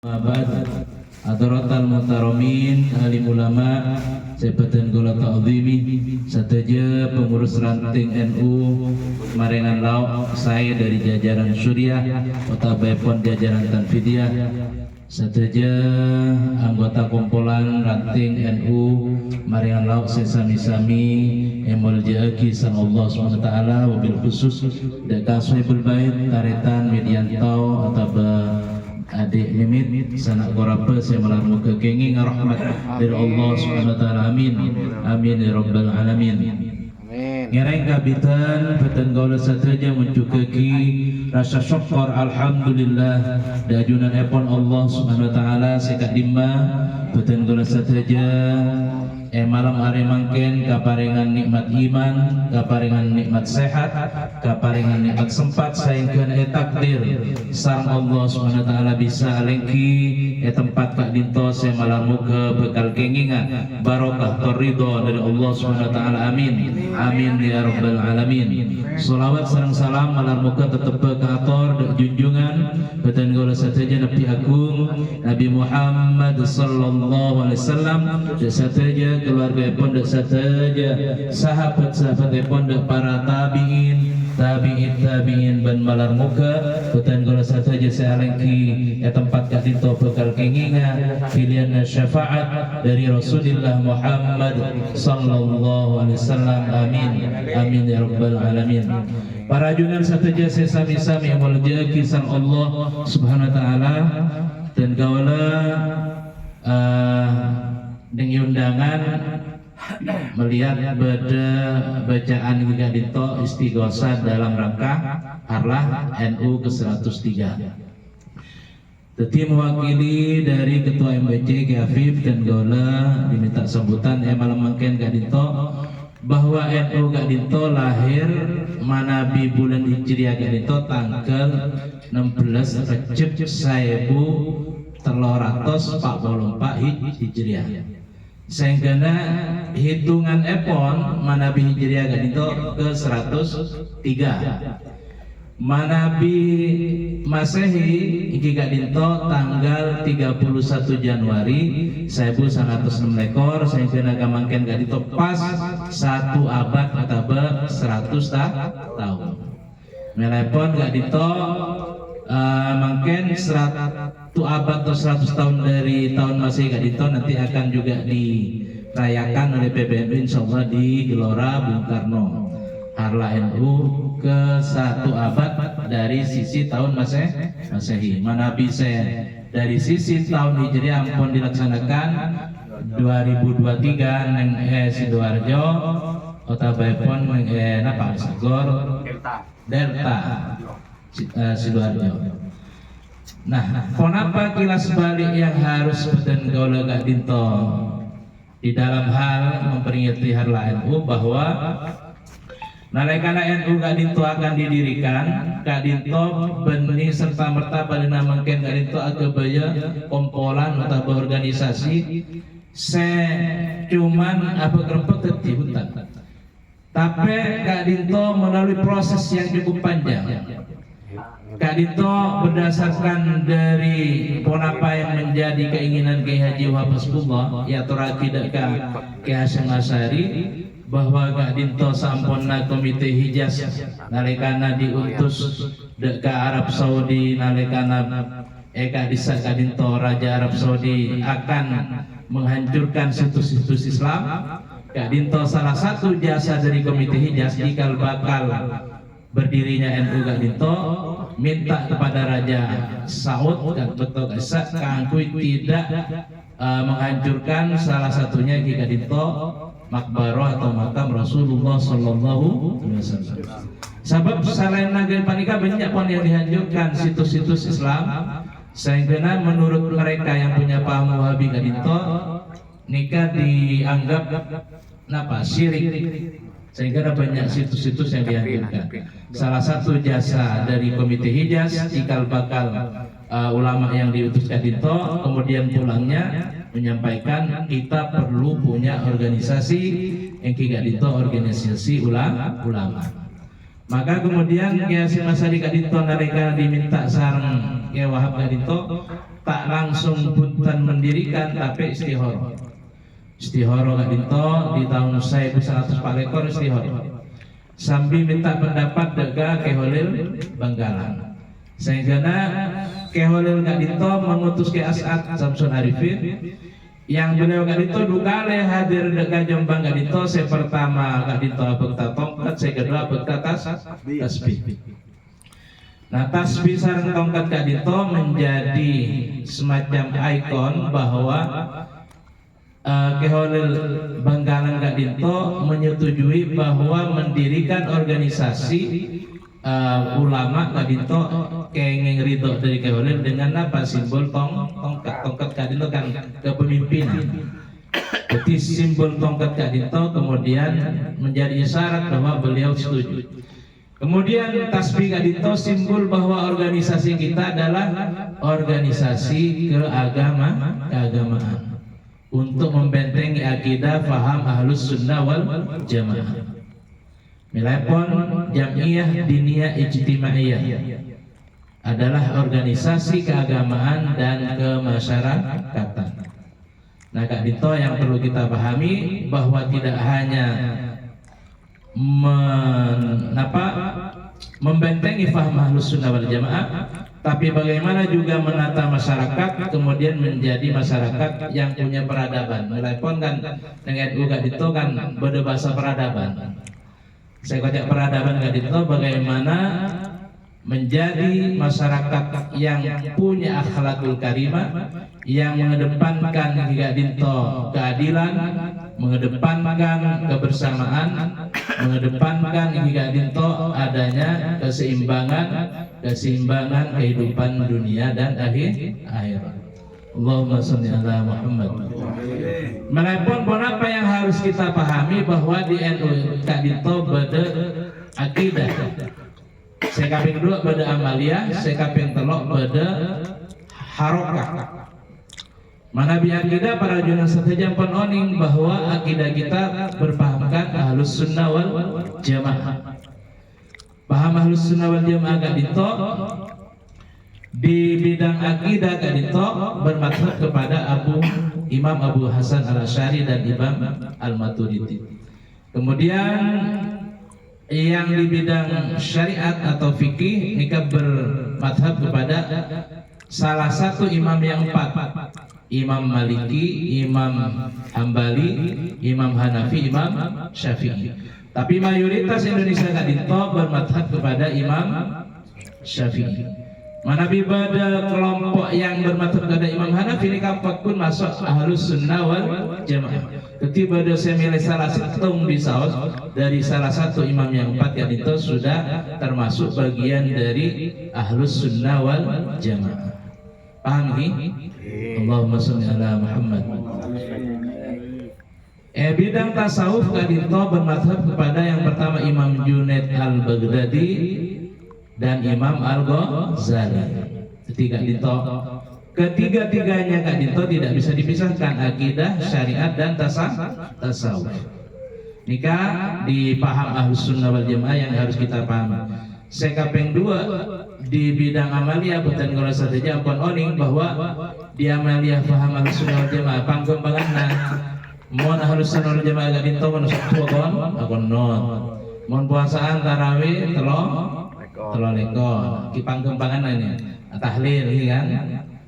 Ba'd Adaratal Muhtaramin Alim Ulama Sebatan Gola Ta'zimi Sateja pengurus ranting NU Marengan Lauk, saya dari jajaran Suriah Otabaipon jajaran Tanfidiyah, sateja anggota kumpulan ranting NU Marengan Lauk sesami-sami emol jaaki san Allah SWT wabil khusus deka Sohibul Bait Taretan Mediantau atau adik mimit sanak gorapa saya melarmu kekenging rahmat dari Allah SWT. Amin amin ya rabbal alamin. Ngereng kabitan beten gaula sateja mencukaki rasa syukur alhamdulillah dajunan epon Allah Subhanahu wa taala sekak dimma beten gaula sateja malam hari mangken kaparingan nikmat iman, kaparingan nikmat sehat, kaparingan nikmat sempat saingkeun takdir sareng Allah Subhanahu wa taala bisa lengki tempat kak dinto saya malam muka bekal kengingan barokah ridho dari Allah Subhanahu wa taala. Amin amin ya rabbal alamin. Sholawat sareng salam malam muka tetep ke ator junjungan beten gaula sateja Nabi Agung Nabi Muhammad sallallahu alaihi wasallam sateja keluarga pondok sateja sahabat-sahabat pondok para tabiin ban malar muka beten gaula sateja sealengki tempat kadinto bekal kengingan pilihan syafaat dari Rasulullah Muhammad sallallahu alaihi wasallam. Amin amin ya rabbal alamin. Para junan sateja sesami-sami mulja kisah Allah Subhanahu wa taala dan gaula dengan undangan melihat bacaan juga dito istighosah dalam rangka Harlah NU ke-103. Teti mewakili dari Ketua MBC Ki Afif dan gaula diminta sambutan malam mangken Kak Dinto bahwa NU Kak Dinto lahir manabi bulan Hijriah Kak Dinto tanggal 16 Recep 1344 Hijriah. Sehingga hitungan epon manabi Hijriah Kak Dinto ke 103. Manabi Masehi iki Kak Dinto tanggal 31 Januari 1906 lekor sehingga mangken Kak Dinto pas 1 abad atau 100 tahun. Melepon Kak Dinto mangken 100 abad atau 100 tahun dari tahun Masehi Kak Dinto nanti akan juga dirayakan oleh PBNU insyaallah di Gelora Bung Karno. Harlah NU ke 1 abad dari sisi tahun Masehi. Manabi saya dari sisi tahun Hijriah ampun dilaksanakan 2023 neng Sidoarjo Otabaipon neng napa Sagor Delta Sidoarjo. Nah, kenapa kilas balik yang harus beten gaula Kak Dinto di dalam hal memperingati Harlah NU bahwa nalekana NU Kak Dinto akan didirikan, Kak Dinto benih serta merta pada namangken Kak Dinto agabaya kompolan atau organisasi cuman apa kerempet di hutan. Tapi Kak Dinto melalui proses yang cukup panjang. Kak Dinto berdasarkan dari ponapa yang menjadi keinginan Kiai Haji Wahab Hasbullah yaitu tidak Kiai Hasyim Asy'ari bahwa Kak Dinto samponna komite Hijaz nalikana diutus ke Arab Saudi nalikana Kak Dinto Raja Arab Saudi akan menghancurkan situs-situs Islam. Kak Dinto salah satu jasa dari komite Hijaz jika bakal berdirinya NU Kak Dinto minta kepada Raja Saud dan betul kangkui tidak menghancurkan salah satunya Kak Dinto makbaro atau makam Rasulullah sallallahu alaihi wasallam. Sebab selain negeri panika banyak pun yang dihancurkan situs-situs Islam. Sehingga menurut mereka yang punya paham Wahabi Kak Dinto nikah dianggap syirik. Sehingga banyak situs-situs yang dihancurkan. Salah satu jasa dari komite Hijaz cikal bakal ulama yang diutus Kak Dinto kemudian pulangnya menyampaikan kita perlu punya organisasi yang Kak Dinto organisasi ulama. Maka kemudian Kiai Hasyim Asy'ari Kak Dinto nalika diminta sareng Kiai Wahab Kak Dinto tak langsung punten mendirikan tapi istihoro gak dinto di tahun 1100 palekor istihoro sambil minta pendapat dega Keholil Banggalan sehingga Keholil gak dinto mengutus ke As'ad Samsun Arifin yang beliau gak dinto dukale hadir dega Jombang gak dinto saya pertama gak dinto bekta tongkat saya kedua bekta tasbih. Nah tasbih sareng tongkat gak dinto menjadi semacam ikon bahwa Keholil Banggalan gak dinto menyetujui bahwa mendirikan organisasi ulama gak dinto kenging ridho dari Keholil dengan apa simbol tongkat gak dinto kan kepemimpinan. Jadi simbol tongkat gak dinto kemudian menjadi isyarat bahwa beliau setuju. Kemudian tasbih gak dinto simbol bahwa organisasi kita adalah organisasi keagamaan untuk membentengi akidah faham ahlus sunnah wal jamaah. Milepon Jam'iyah Diniyah Ijtimaiyah adalah organisasi keagamaan dan kemasyarakatan. Nah Kak Dito yang perlu kita pahami bahwa tidak hanya membentengi faham ahlus sunnah wal jamaah, tapi bagaimana juga menata masyarakat kemudian menjadi masyarakat yang punya peradaban. Melepon kan dengan Gak Dito kan berbahasa peradaban. Saya kocak peradaban Gak Dito bagaimana menjadi masyarakat yang punya akhlakul karimah, yang mengedepankan Gak Dito keadilan, mengedepankan kebersamaan, mengedepankan Gak Dito adanya keseimbangan kehidupan dunia dan akhirat. Allahumma sholli ala Muhammad. Melepon pun apa yang harus kita pahami bahwa di NU Gak Dito beda akidah. Sekaping kedua beda amalia, sekaping telok beda harokah. Mana biar kita para junah saja pun oning bahwa akidah kita berpahamkan ahlus sunnah wal jamaah. Paham ahlus sunnah wal jamaah Gak Dito di bidang akidah Gak Dito bermadhab kepada Imam Abu Hasan Al-Asy'ari dan Imam Al-Maturidi. Kemudian yang di bidang syariat atau fikih nikah bermadhab kepada salah satu imam yang empat, Imam Maliki, Imam Hambali, Imam Hanafi, Imam Syafi'i. Tapi mayoritas Indonesia Gak Dito bermadhab kepada Imam Syafi'i. Mana pada kelompok yang bermadhab kepada Imam Hanafi ini kapak pun masuk ahlus sunnah wal jamaah. Ketika pada saya milih salah satu bisaus dari salah satu imam yang empat Gak Dito sudah termasuk bagian dari ahlus sunnah wal jamaah. Paham ini? Allahumma sholli ala Muhammad. Bidang tasawuf Gak Dito bermadhab kepada yang pertama Imam Junaid Al-Baghdadi dan Imam Al-Ghazali. Ketiga-tiganya Gak Dito tidak bisa dipisahkan, akidah, syariat dan tasawuf. Nikah dipaham ahlus sunnah wal jamaah yang harus kita paham. Sekapeng dua di bidang amalia bukan kalau saja pun oning bahwa di amalia paham ahlus sunnah wal jamaah panggembanganna mon ahlus sunnah wal jamaah Gak Dito mun satu akon non mon puasaan tarawih telo lekon ki panggembangan ini tahlil kan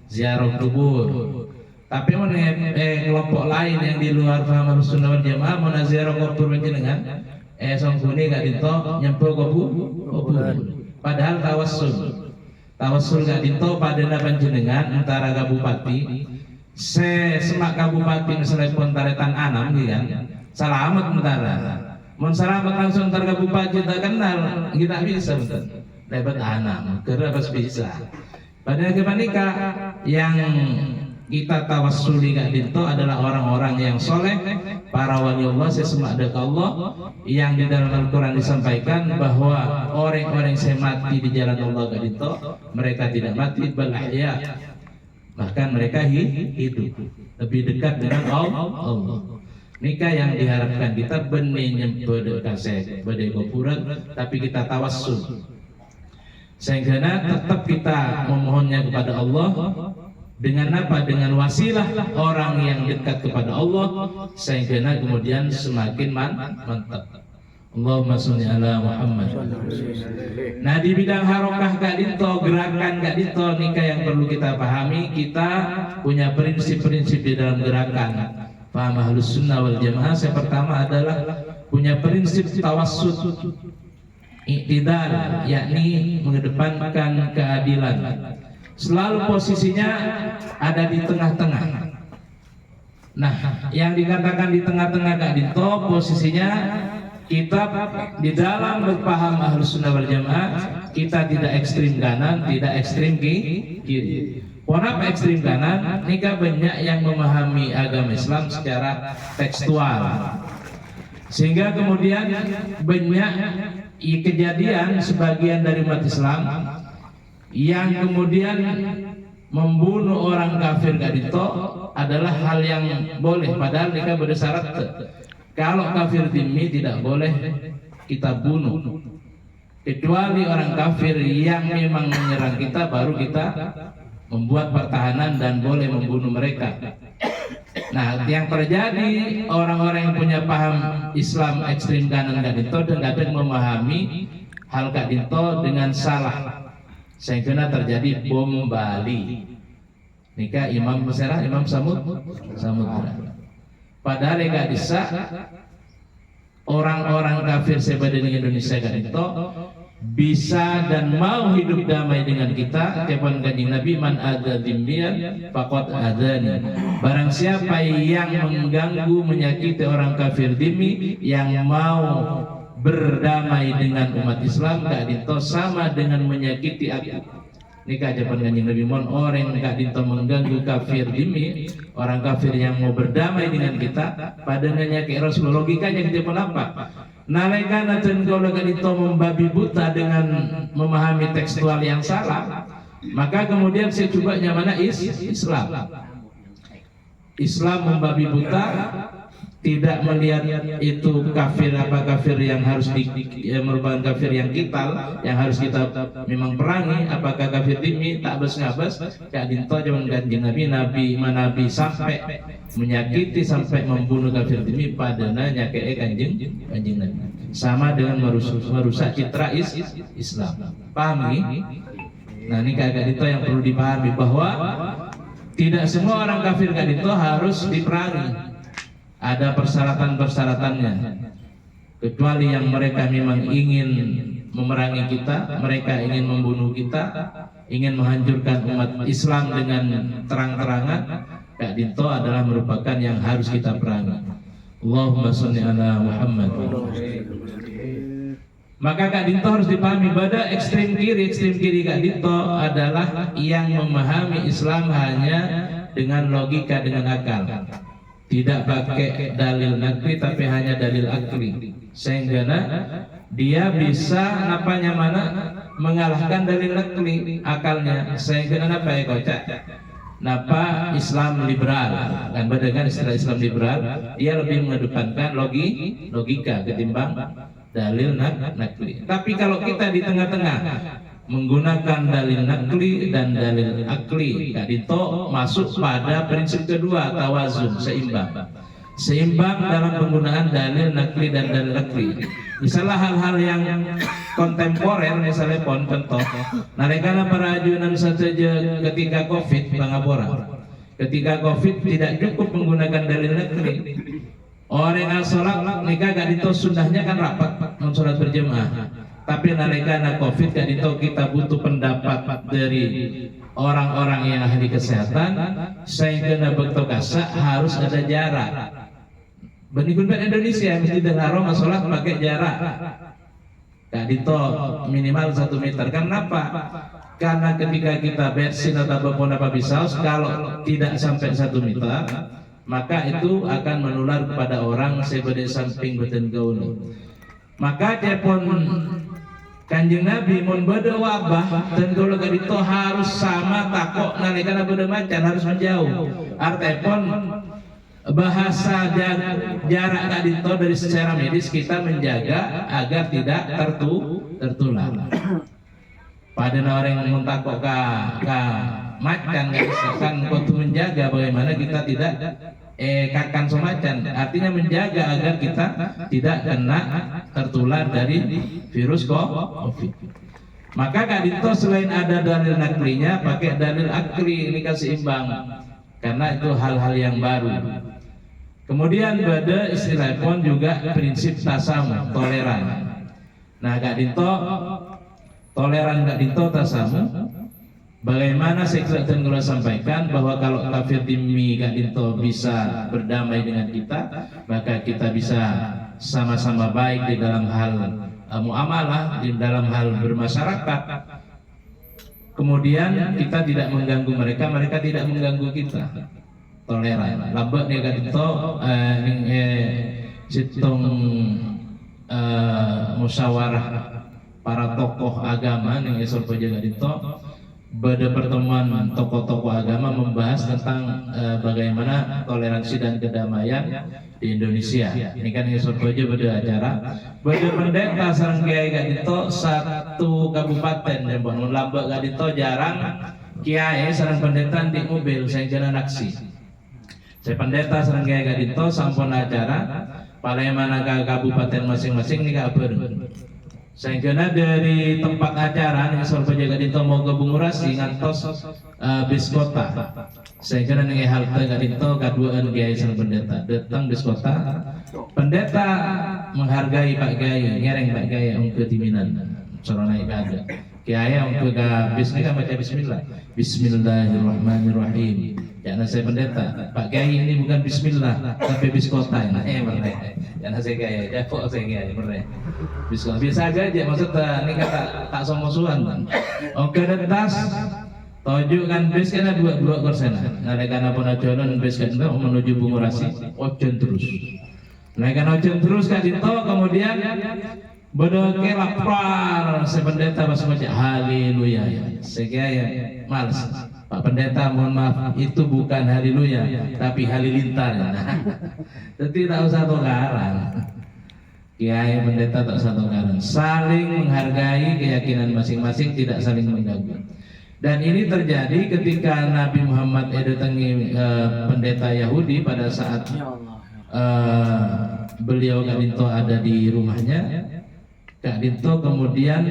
ziarah kubur. Tapi mon kelompok lain yang di luar paham ahlus sunnah wal jamaah mon ziarah kubur panjenengan songkune Gak Dito nyempo kubur. Padahal tawassul Gak Dito pada panjenengan antara kabupati semak kabupati misalnya taretan anam kan salamet mentara mon salamet langsung antar kabupati tak kenal kita bisa betul dapat anam karena pas bisa padahal kepanika yang kita tawassuli Gak Dito adalah orang-orang yang soleh, para wali Allah sesemak dekat Allah, yang di dalam Al-Quran disampaikan bahwa orang-orang yang mati di jalan Allah Gak Dito mereka tidak mati bal ahya, bahkan mereka hidup lebih dekat dengan Allah. Nikah yang diharapkan kita benih nyempede kasih bade kuburan, tapi kita tawassul sehingga tetap kita memohonnya kepada Allah Dengan apa? Dengan wasilah orang yang dekat kepada Allah, sehingga kemudian semakin mantap. Allahumma sholli ala Muhammad. Nah, di bidang harokah Kak Dinto, gerakan Kak Dinto nikah yang perlu kita pahami, kita punya prinsip-prinsip di dalam gerakan. Paham Ahlus Sunnah wal Jamaah. Yang pertama adalah punya prinsip tawassut, i'tidal, yakni mengedepankan keadilan. Selalu posisinya ada di tengah-tengah. Nah, yang dikatakan di tengah-tengah Kak Dinto, posisinya kita di dalam berpaham Ahlus Sunnah wal Jamaah, kita tidak ekstrim kanan, tidak ekstrim kiri. Kenapa ekstrim kanan? Nikah banyak yang memahami agama Islam secara tekstual, sehingga kemudian banyak kejadian sebagian dari umat Islam yang kemudian membunuh orang kafir Kak Dinto adalah hal yang boleh, padahal nikah bersyarat. Kalau kafir dhimmi tidak boleh kita bunuh, kecuali orang kafir yang memang menyerang kita, baru kita membuat pertahanan dan boleh membunuh mereka. Nah, yang terjadi orang-orang yang punya paham Islam ekstrim kanan Kak Dinto dan kadang memahami hal Kak Dinto dengan salah, sehingga terjadi bom Bali. Nikah Imam Mesirah, Imam Samudra. Padahal gak bisa orang-orang kafir sebadan Indonesia Kak Dinto bisa dan mau hidup damai dengan kita. Kepan Kanjeng Nabi, man adza dzimmiyan faqad adzani. Barang siapa yang mengganggu menyakiti orang kafir dhimmi yang mau berdamai dengan umat Islam, Kak Dinto sama dengan menyakiti aku. Nikah japan Kanjeng Nabi, mon orang Kak Dinto mengganggu kafir dhimmi, orang kafir yang mau berdamai dengan kita, padanya kayak Rasulullah. Logikanya kita apa? Nalekana dan kalau Kak Dinto membabi buta dengan memahami tekstual yang salah, maka kemudian saya coba mana Islam membabi buta, tidak melihat itu kafir apa kafir yang harus merupakan kafir yang vital, yang harus kita memang perangi, apakah kafir dhimmi tak ngabas. Kak Dinto zaman Kanjeng Nabi sampai menyakiti sampai membunuh kafir dhimmi, padana nyakei Kanjeng Nabi, sama dengan merusak citra Islam. Paham nih? Nah, ini Kak Dinto yang perlu dipahami bahwa tidak semua orang kafir Kak Dinto harus diperangi. Ada persyaratan-persyaratannya, kecuali yang mereka memang ingin memerangi kita, mereka ingin membunuh kita, ingin menghancurkan umat Islam dengan terang-terangan. Kak Dinto adalah merupakan yang harus kita perangi. Allahumma sholli ala Muhammad. Maka Kak Dinto harus dipahami pada ekstrem kiri Kak Dinto adalah yang memahami Islam hanya dengan logika, dengan akal. Tidak pakai dalil nakli tapi hanya dalil akli, sehingga dia bisa mengalahkan dalil nakli akalnya, sehingga apa ya kocak napa Islam liberal kan, dengan istilah Islam liberal dia lebih mengedepankan logika ketimbang dalil nakli. Tapi kalau kita di tengah-tengah menggunakan dalil nakli dan dalil akli, Kak Dinto masuk pada prinsip kedua, tawazun, seimbang dalam penggunaan dalil nakli dan dalil akli. Misalnya hal-hal yang kontemporer, misalnya contoh nalikana perajunan saja ketika Covid Bangapura, ketika Covid tidak cukup menggunakan dalil nakli. Orang sholat nikah Kak Dinto sunnahnya kan rapat sholat berjamaah. Tapi nalikana Covid Kak Dinto kita butuh pendapat dari orang-orang yang ahli kesehatan, sehingga bertokasa harus ada jarak. Benikun Indonesia Masjidil Haram sholat pakai jarak Kak Dinto minimal 1 meter. Kenapa? Karena ketika kita bersin atau apa pisau, kalau tidak sampai 1 meter, maka itu akan menular kepada orang sebagai samping beten gaul. Maka telepon Kanjeng Nabi mun bade wabah dan kalau Kak Dinto harus sama takok nalikana bade macan harus menjauh. Artepon bahasa jarak Kak Dinto dari secara medis kita menjaga agar tidak tertular. Pada orang yang mentakok ka macan nggak bisa kan untuk menjaga bagaimana kita tidak kakan somacan, artinya menjaga agar kita tidak kena tertular dari virus COVID. Maka Kak Dito selain ada dalil naklinya, pakai dalil akli, ini kan seimbang karena itu hal-hal yang baru. Kemudian pada istilah pun juga prinsip tasamu, toleran. Nah Kak Dito, toleran Kak Dito tasamu. Bagaimana saya akan sampaikan bahwa kalau kafir timmi Kak Dito bisa berdamai dengan kita, maka kita bisa sama-sama baik di dalam hal muamalah, di dalam hal bermasyarakat. Kemudian kita tidak mengganggu mereka, mereka tidak mengganggu kita. Toleran. Labak nih Kak Dito, situng musyawarah para tokoh agama nih esok Kak Dito. Pada pertemuan tokoh-tokoh agama membahas tentang bagaimana toleransi dan kedamaian di Indonesia. Ini kan esok aja pada acara. Pada pendeta sareng kiai Kak Dito satu kabupaten yang bangun Lambak Kak Dito jarang kiai sareng pendeta di mobil saya kena naksi. Saya pendeta sareng kiai Kak Dito sampun acara Palembang ke kabupaten masing-masing nih kabar. Saya kena dari tempat acara nih Sorba Jaga Dito mau ke Bungurasi ngantos bis kota. Saya kena nih halte Kak Dito kaduaan kiai sang pendeta datang bis kota. Pendeta menghargai Pak Kiai, ngereng Pak Kiai ongke timinan. Cara naik ada. Kiai ongke ka bis ini kan baca bismillah. Bismillahirrahmanirrahim. Jangan saya pendeta, Pak Kiai ini bukan bismillah, tapi bis kota. Nah, bener. Jangan saya Kiai, Depok saya Kiai, bener. Bis kota biasa aja, maksudnya ini kata tak somosuan. Oke, das. Toju kan bis kena 2%. Nah, karena penajonan bis kan menuju Bungurasi, ojon terus. Nah, kan ojon terus Kak Dito, kemudian bodoh lapar sependeta pas baca haleluya. Saya Kiai males. Pak Pendeta mohon maaf itu bukan haleluya tapi halilintar. Nah, jadi tak usah tukaran. Kiai pendeta tak usah tukaran. Saling menghargai keyakinan masing-masing, tidak saling mengganggu. Dan ini terjadi ketika Nabi Muhammad datangi pendeta Yahudi pada saat beliau Kak Dito ada di rumahnya. Kak Dito kemudian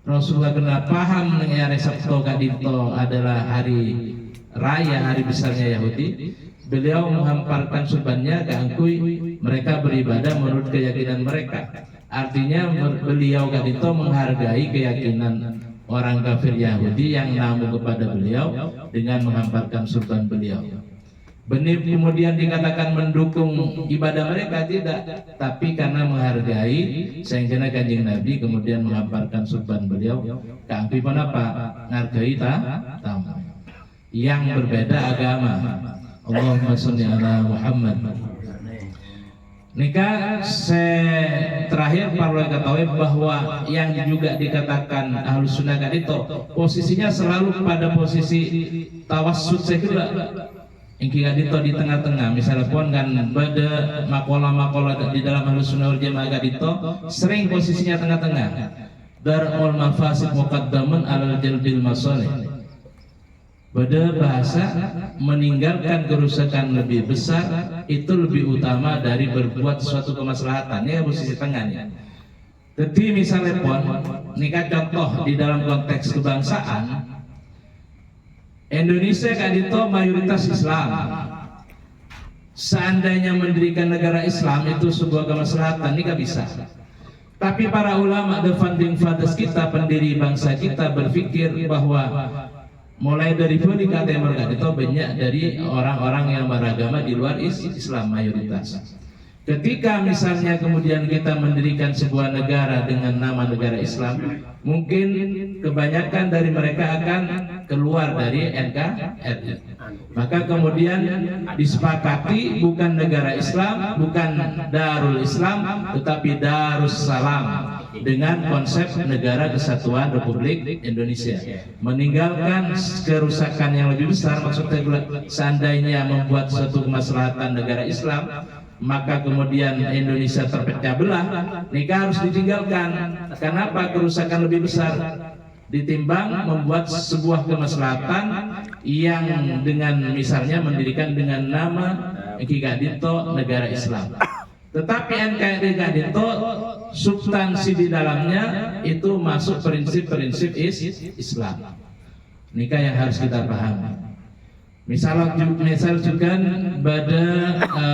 Rasulullah kena paham dengan hari Sabtu Kak Dito adalah hari raya, hari besarnya Yahudi. Beliau menghamparkan surbannya ke angkui, mereka beribadah menurut keyakinan mereka. Artinya beliau Kak Dito menghargai keyakinan orang kafir Yahudi yang namu kepada beliau dengan menghamparkan surban beliau. Benih kemudian dikatakan mendukung ibadah mereka, tidak, tapi karena menghargai sehingga Kanjeng Nabi kemudian menghamparkan surban beliau. Kangpi pun apa? Menghargai tamu yang berbeda agama. Allahumma sholli ala Muhammad. Nikah terakhir perlu ketahui bahwa yang juga dikatakan Ahlus Sunnah itu posisinya selalu pada posisi tawassut sekula. Ingki Dito di tengah-tengah, misalnya pun kan pada makola-makola di dalam Ahlus Sunnah wal Jamaah Dito sering posisinya tengah-tengah. Darul mafasid muqaddamun alal jalbil masalih. Pada bahasa meninggalkan kerusakan lebih besar itu lebih utama dari berbuat suatu kemaslahatan. Ya posisi tengahnya. Jadi misalnya pun nikah contoh di dalam konteks kebangsaan Indonesia Kak Dito mayoritas Islam. Seandainya mendirikan negara Islam itu sebuah kemaslahatan, ini gak bisa. Tapi para ulama, the founding fathers kita, pendiri bangsa kita berpikir bahwa mulai dari Kak Dito banyak dari orang-orang yang beragama di luar Islam mayoritas. Ketika misalnya kemudian kita mendirikan sebuah negara dengan nama negara Islam, mungkin kebanyakan dari mereka akan keluar dari NKRI. Maka kemudian disepakati bukan negara Islam, bukan Darul Islam, tetapi Darussalam dengan konsep negara kesatuan Republik Indonesia. Meninggalkan kerusakan yang lebih besar, maksudnya seandainya membuat suatu kemaslahatan negara Islam, maka kemudian Indonesia terpecah belah, nikah harus ditinggalkan. Kenapa? Kerusakan lebih besar. ditimbang membuat sebuah kemaslahatan yang dengan misalnya mendirikan dengan nama Ki Gadito negara Islam. Tetapi NKRI Gadito substansi di dalamnya itu masuk prinsip-prinsip Islam. Nikah yang harus kita pahami. Misal juga pada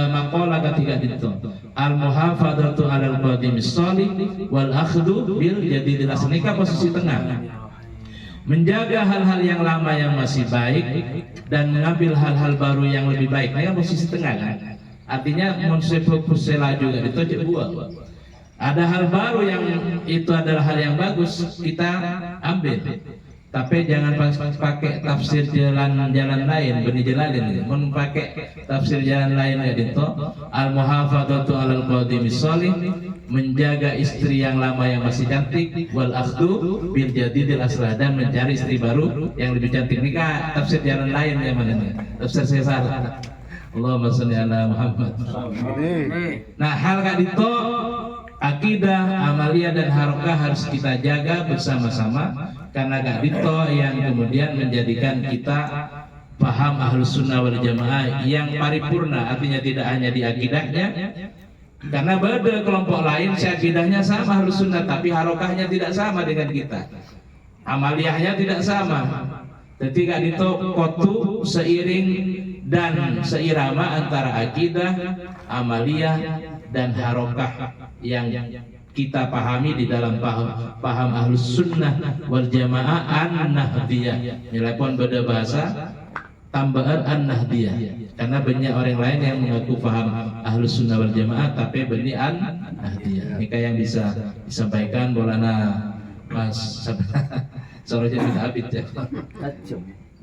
maqalah ketiga itu al-muhafadzatu 'alal qadimis shalih wal akhdhu bil jadidil asli. Nikah posisi tengah, menjaga hal-hal yang lama yang masih baik dan mengambil hal-hal baru yang lebih baik. Nikah posisi tengah kan? Artinya monsepusela juga itu buah. Ada hal baru yang itu adalah hal yang bagus, kita ambil. Tapi jangan pakai tafsir jalan lain, benih jalalin. Mun pakai tafsir jalan lain ya itu al-muhafadzatu 'alal qadimis shalih, menjaga istri yang lama yang masih cantik, wal akhdhu bil jadidil aslah, dan mencari istri baru yang lebih cantik. Nikah tafsir jalan lain yang mana nih? Tafsir saya salah. Allahumma shalli ala Muhammad. Nah, hal kayak itu akidah, amaliyah dan harokah harus kita jaga bersama-sama, karena gak dito yang kemudian menjadikan kita paham Ahlus Sunnah wal Jamaah yang paripurna, artinya tidak hanya di akidahnya, karena beda kelompok lain akidahnya sama Ahlus Sunnah tapi harokahnya tidak sama dengan kita, amaliyahnya tidak sama. Jadi gak dito kotu seiring dan seirama antara akidah, amaliyah dan harokah yang kita pahami di dalam paham Ahlus Sunnah wal Jamaah an-Nahdiyah. Nilai-pun beda bahasa tambahan an-Nahdiyah, karena banyak orang lain yang mengaku paham Ahlus Sunnah wal Jamaah tapi beni an-Nahdiyah. Ini yang bisa disampaikan bolana Mas Soroja bin Abid ya.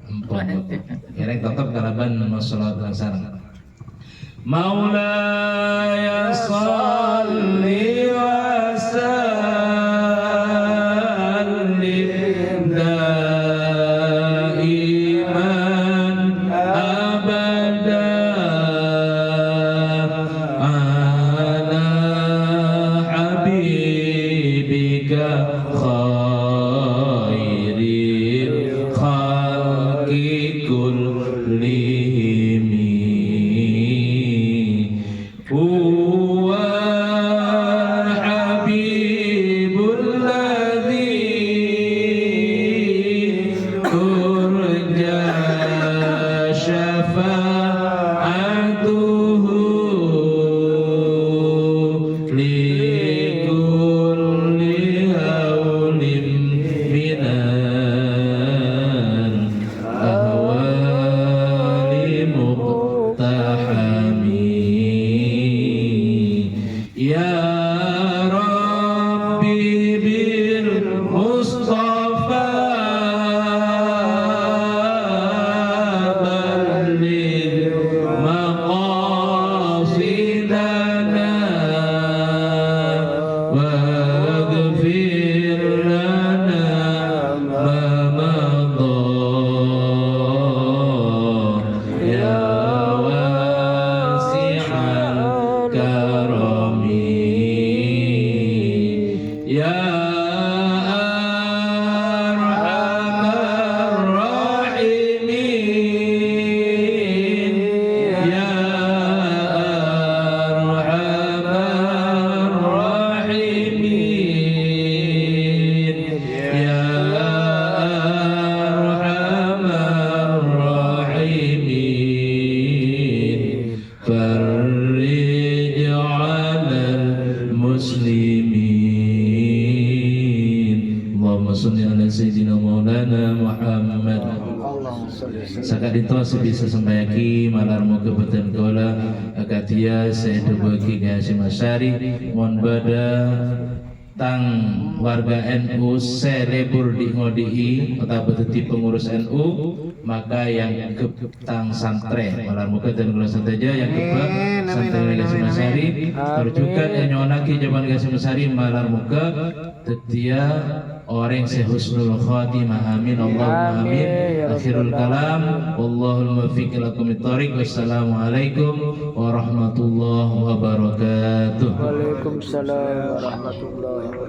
Kira-kira tetap karaban masalah sarang. Maulaya salli wa sallim daiman abada ala habibika khairil khalqi kullihim. Sakadito sebisa sembayaki malarmu kebetulan gola akatia saya dubaki Hasyim Asy'ari mon bada tang warga NU selebur di ngodi atau beteti pengurus NU, maka yang ke tang santre malarmu kebetulan gola saja yang kebak santre Hasyim Asy'ari terjukan yang nyonaki jaman Hasyim Asy'ari malarmu ke tetia orang sehusnul khatimah, amin Allahumma amin. Akhirul kalam, wallahul muwaffiq ila aqwamit thoriq. Wassalamualaikum warahmatullahi wabarakatuh. Waalaikumsalam warahmatullahi wabarakatuh.